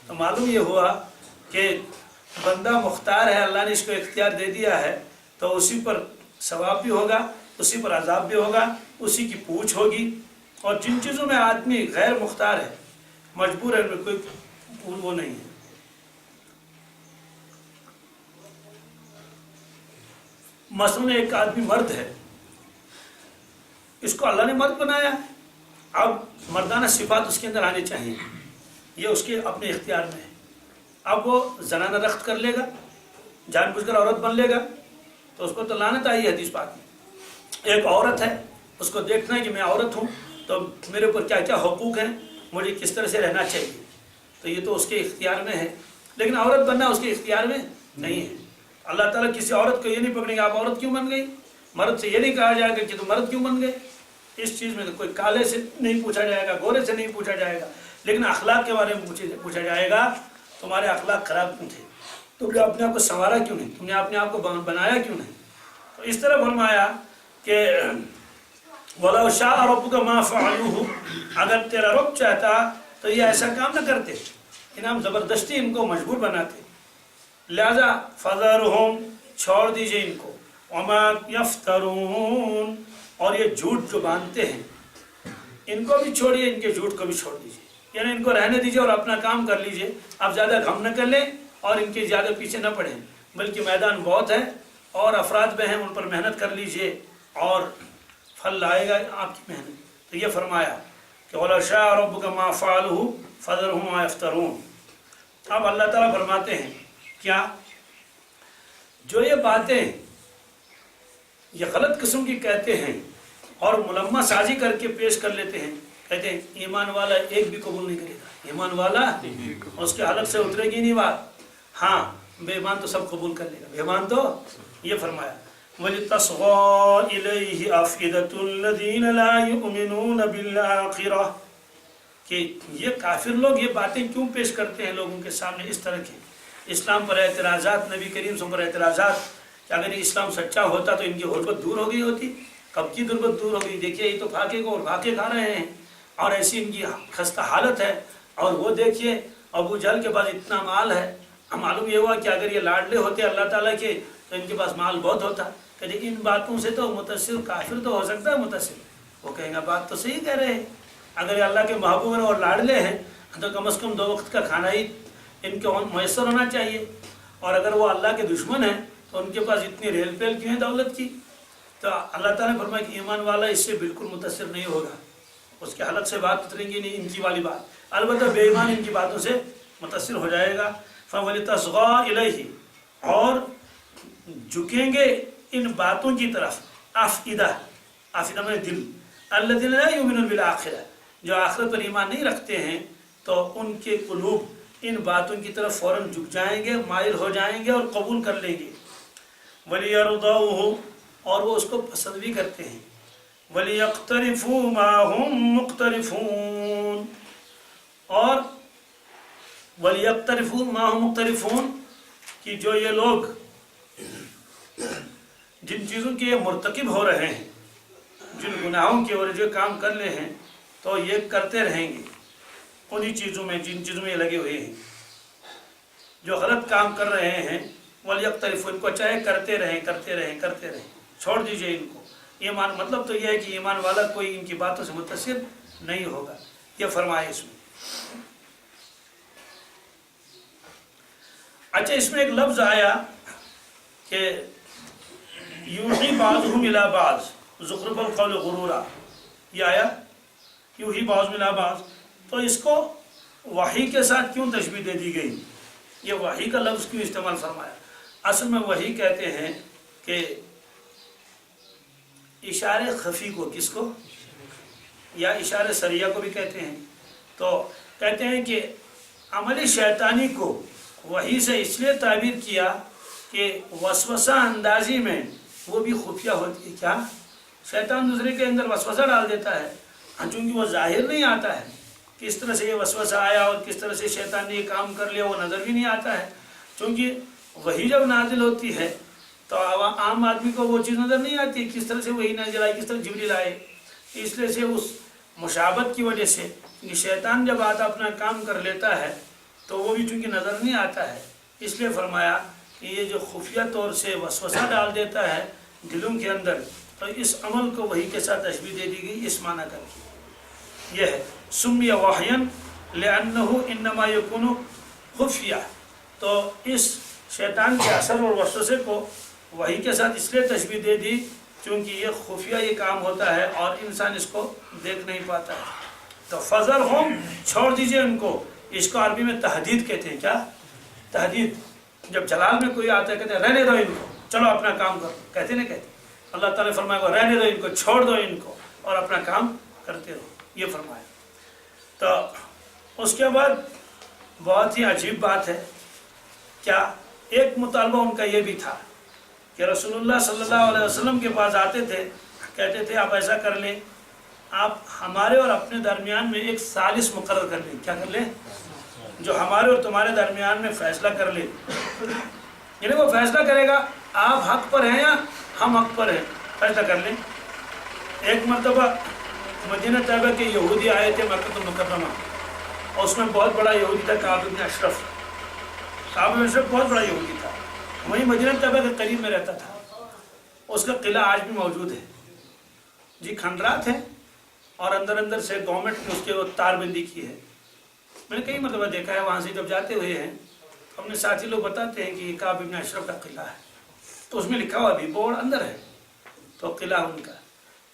تو معلوم یہ ہوا کہ بندہ مختار ہے، اللہ نے اس کو اختیار دے دیا ہے، تو اسی پر ثواب بھی ہوگا، اسی پر عذاب بھی ہوگا، اسی کی پوچھ ہوگی. اور جن چیزوں میں آدمی غیر مختار ہے، مجبور ہے، ان میں کوئی وہ نہیں ہے. مثلاً ایک آدمی مرد ہے، اس کو اللہ نے مرد بنایا ہے، اب مردانہ صفات اس کے اندر آنے چاہیے، یہ اس کے اپنے اختیار میں ہے. اب وہ زنانہ رخت کر لے گا، جان بوجھ کر عورت بن لے گا، تو اس کو تو لعنت آئی ہے حدیث پاک میں. ایک عورت ہے، اس کو دیکھنا ہے کہ میں عورت ہوں تو میرے اوپر کیا کیا حقوق ہیں، مجھے کس طرح سے رہنا چاہیے، تو یہ تو اس کے اختیار میں ہے. لیکن عورت بننا اس کے اختیار میں نہیں ہے. اللہ تعالیٰ کسی عورت کو یہ نہیں پکڑے گا آپ عورت کیوں بن گئی، مرد سے یہ نہیں کہا جائے گا کہ تم مرد کیوں بن گئے. اس چیز میں تو کوئی کالے سے نہیں پوچھا جائے گا، گورے سے نہیں پوچھا جائے گا، لیکن اخلاق کے بارے میں پوچھا جائے گا. تمہارے اخلاق خراب کیوں تھے، تم نے اپنے آپ کو سنوارا کیوں نہیں، تم نے اپنے آپ کو بنایا کیوں نہیں. تو اس طرح فرمایا کہ وَلَوْ شَاءَ رَبُّكَ مَا فَعَلُوهُ، اگر تیرا رب چاہتا تو یہ ایسا کام نہ کرتے، ہم زبردستی ان کو مجبور بناتے. لہذا فَذَرْهُمْ، چھوڑ دیجئے ان کو، وَمَا يَفْتَرُونَ، اور یہ جھوٹ جو باندھتے ہیں ان کو بھی چھوڑیے، ان کے جھوٹ کو بھی چھوڑ دیجئے، یعنی ان کو رہنے دیجئے اور اپنا کام کر لیجئے. آپ زیادہ غم نہ کر لیں اور ان کے زیادہ پیچھے نہ پڑیں، بلکہ میدان بہت ہے اور افراد میں ہیں، ان پر محنت کر لیجئے. اور پھل لائے گا آپ کی محنت۔ تو یہ فرمایا کہ وَلَوْ شَاءَ رَبُّكَ مَا فَعَلُوهُ فَذَرْهُمْ وَمَا يَفْتَرُونَ۔ اب اللہ تعالیٰ فرماتے ہیں کیا جو یہ باتیں یہ غلط قسم کی کہتے ہیں اور ملمہ سازی کر کے پیش کر لیتے ہیں، کہتے ہیں ایمان والا ایک بھی قبول نہیں کرے گا، ایمان والا اس کے حلق سے اترے گی نہیں بات، ہاں بے ایمان تو سب قبول کر لے گا، بے ایمان تو یہ فرمایا وَلِتَصْغَىٰ إِلَيْهِ أَفْئِدَةُ الَّذِينَ لَا يُؤْمِنُونَ بِالْآخِرَةِ کہ یہ کافر لوگ یہ باتیں کیوں پیش کرتے ہیں لوگوں کے سامنے اس طرح کے اسلام پر اعتراضات، نبی کریم صلی اللہ علیہ وسلم پر اعتراضات کہ اگر یہ اسلام سچا ہوتا تو ان کی غربت دور ہو گئی ہوتی، کب کی غربت دور ہو گئی، دیکھیے یہ تو پھاکے کو اور پھاکے کھا رہے ہیں اور ایسی ان کی خستہ حالت ہے، اور وہ دیکھیے ابو جہل کے پاس اتنا مال ہے، معلوم یہ ہوا کہ اگر یہ لاڈلے ہوتے اللہ تعالیٰ کے تو ان کے پاس مال بہت ہوتا، کہ ان باتوں سے تو متاثر کافر تو ہو سکتا ہے متاثر، وہ کہیں گا بات تو صحیح کہہ رہے ہیں، اگر یہ اللہ کے محبوب ہیں اور لاڈلے ہیں تو کم از کم 2 وقت کا کھانا ہی ان کو میسر ہونا چاہیے، اور اگر وہ اللہ کے دشمن ہیں تو ان کے پاس اتنی ریل پیل کیوں ہے دولت کی؟ تو اللہ تعالیٰ نے فرمایا کہ ایمان والا اس سے بالکل متاثر نہیں ہوگا، اس کے حلق سے بات اتریں گی نہیں ان کی والی بات، البتہ بے ایمان ان کی باتوں سے متاثر ہو جائے گا۔ فَوَلِتَصْغَىٰ إِلَيْهِ اور جھکیں گے ان باتوں کی طرف، افئدہ میں دل، الَّذِينَ لَا يُؤْمِنُونَ بِالْآخِرَةِ جو آخرت پر ایمان نہیں رکھتے ہیں تو ان کے قلوب ان باتوں کی طرف فوراً جھک جائیں گے، مائل ہو جائیں گے اور قبول کر لیں گے۔ وَلِيَرْضَوْهُ اور وہ اس کو پسند بھی کرتے ہیں، وَلِيَقْتَرِفُوا مَا هُمْ مُقْتَرِفُونَ اور وَلِيَقْتَرِفُوا مَا هُمْ مُقْتَرِفُونَ کہ جو یہ لوگ جن چیزوں کے مرتکب ہو رہے ہیں، جن گناہوں کے اور جو کام کر لے ہیں تو یہ کرتے رہیں گے انہی چیزوں میں جن چیزوں میں یہ لگے ہوئے ہیں، جو غلط کام کر رہے ہیں وَلْيَقْتَرِفُوا ان کو چاہے کرتے رہیں، چھوڑ دیجئے ان کو۔ ایمان مطلب تو یہ ہے کہ ایمان والا کوئی ان کی باتوں سے متاثر نہیں ہوگا، یہ فرمایا اس میں۔ اچھا اس میں ایک لفظ آیا کہ یوحی بعضهم الی بعض زخرف القول غرورا، یہ آیا یوحی بعضهم الی بعض، تو اس کو وحی کے ساتھ کیوں تشبیہ دے دی گئی، یہ وحی کا لفظ کیوں استعمال فرمایا؟ اصل میں وحی کہتے ہیں کہ اشارے خفی کو، کس کو؟ یا اشارے سریہ کو بھی کہتے ہیں، تو کہتے ہیں کہ عملی شیطانی کو وحی سے اس لیے تعبیر کیا کہ وسوسہ اندازی میں وہ بھی خفیہ ہوتی ہے، کیا؟ شیطان دوسرے کے اندر وسوسہ ڈال دیتا ہے، چونکہ وہ ظاہر نہیں آتا ہے کس طرح سے یہ وسوسہ آیا اور کس طرح سے شیطان نے یہ کام کر لیا، وہ نظر بھی نہیں آتا ہے، چونکہ وحی جب نازل ہوتی ہے تو عام آدمی کو وہ چیز نظر نہیں آتی کس طرح سے وحی نازل آئی، کس طرح جبریل آئے، اس لیے سے اس مشابہت کی وجہ سے شیطان جب آتا اپنا کام کر لیتا ہے تو وہ بھی چونکہ نظر نہیں آتا ہے، اس لیے فرمایا کہ یہ جو خفیہ طور سے وسوسہ ڈال دیتا ہے دلوں کے اندر، تو اس عمل کو وحی کے ساتھ تشبیہ دے دی گئی اس معنی کر کے، یہ ہے سمی وحیًا لأنه انما یکون خفیہ، تو اس شیطان کے اثر اور وسوسے کو وحی کے ساتھ اس لیے تشبیہ دے دی کیونکہ یہ خفیہ یہ کام ہوتا ہے اور انسان اس کو دیکھ نہیں پاتا ہے، تو فَذَرْهُمْ چھوڑ دیجئے ان کو، اس کو عربی میں تحدید کہتے ہیں، کیا؟ تحدید، جب جلال میں کوئی آتا ہے کہتے ہیں رہنے دو ان کو، چلو اپنا کام کرو، کہتے نہیں کہتے، اللہ تعالیٰ فرمائے گا رہنے دو ان کو، چھوڑ دو ان کو اور اپنا کام کرتے رہو، یہ فرمایا۔ تو اس کے بعد بہت ہی عجیب بات ہے، کیا ایک مطالبہ ان کا یہ بھی تھا کہ رسول اللہ صلی اللہ علیہ وسلم کے پاس آتے تھے، کہتے تھے آپ ایسا کر لیں، آپ ہمارے اور اپنے درمیان میں ایک ثالث مقرر کر لیں، کیا کر لیں؟ جو ہمارے اور تمہارے درمیان میں فیصلہ کر لیں، یعنی وہ فیصلہ کرے گا آپ حق پر ہیں یا ہم حق پر ہیں، فیصلہ کر لیں۔ ایک مرتبہ مدینہ طیبہ کے یہودی آئے تھے مکہ المکرمہ، اور اس میں بہت بڑا یہودی تھا کعب بن اشرف، کعب بن اشرف بہت بڑا یہودی تھا، وہیں مدینہ طیبہ کے قریب میں رہتا تھا، اس کا قلعہ آج بھی موجود ہے جی، کھنڈرات ہے اور اندر اندر سے گورنمنٹ نے اس کے تار بندی کی ہے، میں نے کئی مرتبہ دیکھا ہے، وہاں سے جب جاتے ہوئے ہیں ہم نے ساتھی لوگ بتاتے ہیں کہ یہ کعب بن اشرف کا قلعہ ہے، تو اس میں لکھا ہوا بھی بورڈ اندر ہے، تو قلعہ ان کا،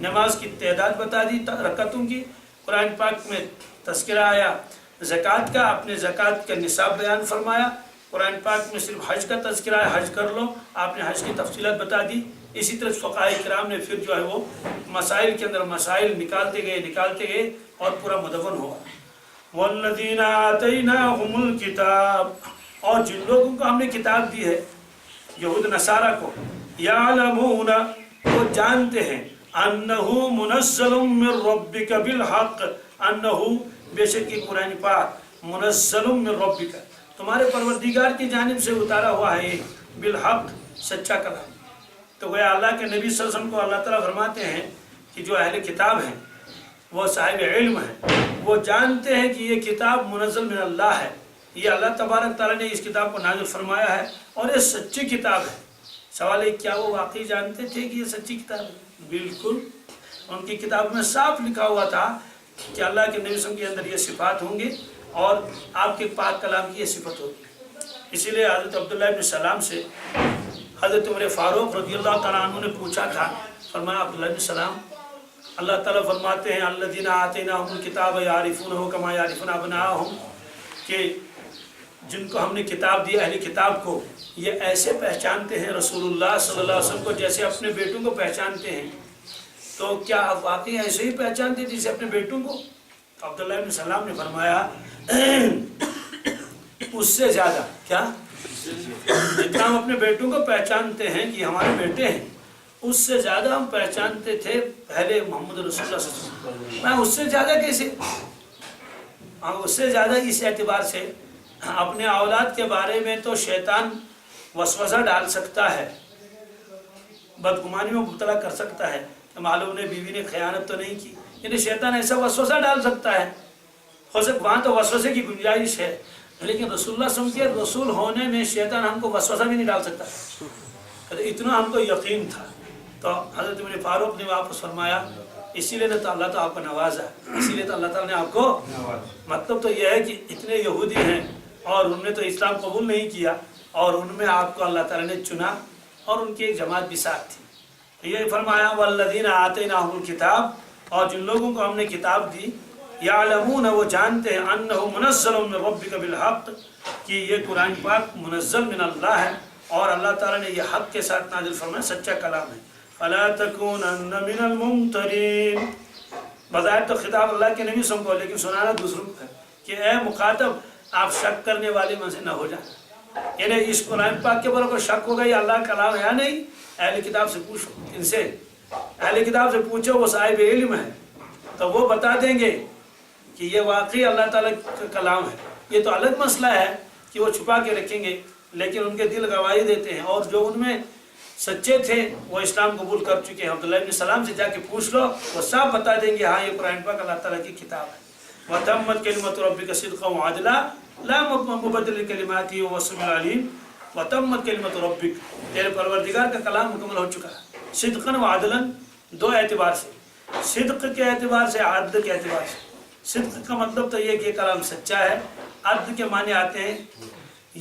نماز کی تعداد بتا دی رکعتوں کی، قرآن پاک میں تذکرہ آیا زکوٰۃ کا، اپنے زکوٰۃ کا نصاب بیان فرمایا، قرآن پاک میں صرف حج کا تذکرہ ہے، حج کر لو، آپ نے حج کی تفصیلات بتا دی۔ اسی طرح فقہاء کرام نے پھر جو ہے وہ مسائل کے اندر مسائل نکالتے گئے اور پورا مدون ہوا۔ والذین آتیناہم الکتاب، اور جن لوگوں کو ہم نے کتاب دی ہے یہود نصارہ کو، یعلمون، وہ جانتے ہیں، انہ منزل من ربک بالحق، انہ، بے شک یہ قرآن پاک، منزل من ربک، تمہارے پروردگار کی جانب سے اتارا ہوا ہے، بالحق، سچا کلام۔ تو وہ اللہ کے نبی صلی اللہ علیہ وسلم کو اللہ تعالیٰ فرماتے ہیں کہ جو اہل کتاب ہیں وہ صاحب علم ہیں، وہ جانتے ہیں کہ یہ کتاب منزل من اللہ ہے، یہ اللہ تبارک تعالیٰ نے اس کتاب کو نازل فرمایا ہے اور یہ سچی کتاب ہے۔ سوال ہے کیا وہ واقعی جانتے تھے کہ یہ سچی کتاب ہے؟ بالکل، ان کی کتاب میں صاف لکھا ہوا تھا کہ اللہ کے نبی صلی اللہ علیہ وسلم کے اندر یہ صفات ہوں گی اور آپ کے پاک کلام کی یہ صفت ہوگی۔ اسی لیے حضرت عبداللہ بن سلام سے حضرت عمر فاروق رضی اللہ تعالیٰ عنہ نے پوچھا تھا، فرمایا عبداللہ بن سلام، اللہ تعالیٰ فرماتے ہیں الذین آتیناہم الکتاب یعرفونہ کما یعرفون ابناءہم، کہ جن کو ہم نے کتاب دی، اہل کتاب کو، یہ ایسے پہچانتے ہیں رسول اللہ صلی اللہ علیہ وسلم کو جیسے اپنے بیٹوں کو پہچانتے ہیں۔ تو کیا آپ واقعی ایسے ہی پہچانتے جیسے اپنے بیٹوں کو؟ عبداللہ بن سلام نے فرمایا اس سے زیادہ، کیا جتنا ہم اپنے بیٹوں کو پہچانتے ہیں کہ ہمارے بیٹے ہیں، اس سے زیادہ ہم پہچانتے تھے پہلے محمد رسول اللہ صلی اللہ علیہ وسلم۔ میں اس سے زیادہ کیسے؟ ہم اس سے زیادہ اس اعتبار سے، اپنے اولاد کے بارے میں تو شیطان وسوسہ ڈال سکتا ہے، بدگمانی میں مبتلا کر سکتا ہے کہ معلوم نے بیوی نے خیانت تو نہیں کی، یعنی شیطان ایسا وسوسہ ڈال سکتا ہے، ہو سکتا وہاں تو وسوسے کی گنجائش ہے، لیکن رسول اللہ صلی اللہ علیہ وسلم کے رسول ہونے میں شیطان ہم کو وسوسہ بھی نہیں ڈال سکتا، اتنا ہم کو یقین تھا۔ تو حضرت عمر فاروق نے واپس فرمایا اسی لیے تو اللہ تعالیٰ آپ کو نوازا، اسی لیے تو اللہ تعالیٰ نے آپ کو، مطلب تو یہ ہے کہ اتنے یہودی ہیں اور ان نے تو اسلام قبول نہیں کیا اور ان میں آپ کو اللہ تعالیٰ نے چنا اور ان کی ایک جماعت بھی ساتھ تھی۔ یہ فرمایا والذین آتیناہم الکتاب، اور جن لوگوں کو ہم نے کتاب دی، یعلمون، وہ جانتے ہیں، انہ منزل من ربک بالحق، کہ یہ قرآن پاک منزل من اللہ ہے اور اللہ تعالیٰ نے یہ حق کے ساتھ نازل فرمایا، سچا کلام ہے۔ فلا تکونن من الممترین، بظاہر تو خطاب اللہ کے نبی صلی اللہ علیہ وسلم کو، لیکن سنانا دوسروں کو ہے کہ اے مخاطب آپ شک کرنے والے میں سے نہ ہو جائیں، یعنی اس قرآن پاک کے اوپر کوئی شک ہوگا یہ اللہ کا کلام ہے یا نہیں، اہل کتاب سے پوچھو، ان سے اہل کتاب سے پوچھو، وہ صاحب علم ہے تو وہ بتا دیں گے کہ یہ واقعی اللہ تعالیٰ کا کلام ہے۔ یہ تو الگ مسئلہ ہے کہ وہ چھپا کے رکھیں گے، لیکن ان کے دل گواہی دیتے ہیں، اور جو ان میں سچے تھے وہ اسلام قبول کر چکے ہیں، عبداللہ بن سلام سے جا کے پوچھ لو، وہ صاف بتا دیں گے ہاں یہ قرآن پاک اللہ تعالیٰ کی کتاب ہے۔ وَتَمَّتْ كَلِمَةُ رَبِّكَ صِدْقًا وَعَدْلًا لَا مُبَدِّلَ لِكَلِمَاتِهِ وَهُوَ السَّمِيعُ الْعَلِيمُ۔ وَتَمَّتْ كَلِمَةُ رَبِّكَ، تیرے پروردگار کا کلام مکمل ہو چکا ہے، صدقاً وعدلاً، دو اعتبار سے، صدق کے اعتبار سے، عدل کے اعتبار سے۔ صدق کا مطلب تو یہ کہ کلام سچا ہے، عدل کے معنی آتے ہیں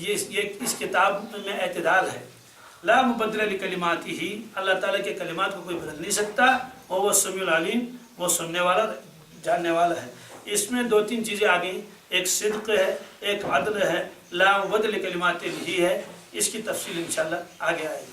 یہ اس کتاب میں اعتدال ہے۔ لا مبدل لکلماتہ، اللہ تعالیٰ کے کلمات کو کوئی بدل نہیں سکتا، اور وہ السمیع العلیم، وہ سننے والا جاننے والا ہے۔ اس میں دو تین چیزیں آ گئیں، ایک صدق ہے، ایک عدل ہے، لا مبدل لکلماتہ ہے، اس کی تفصیل انشاءاللہ آگے آئے گی۔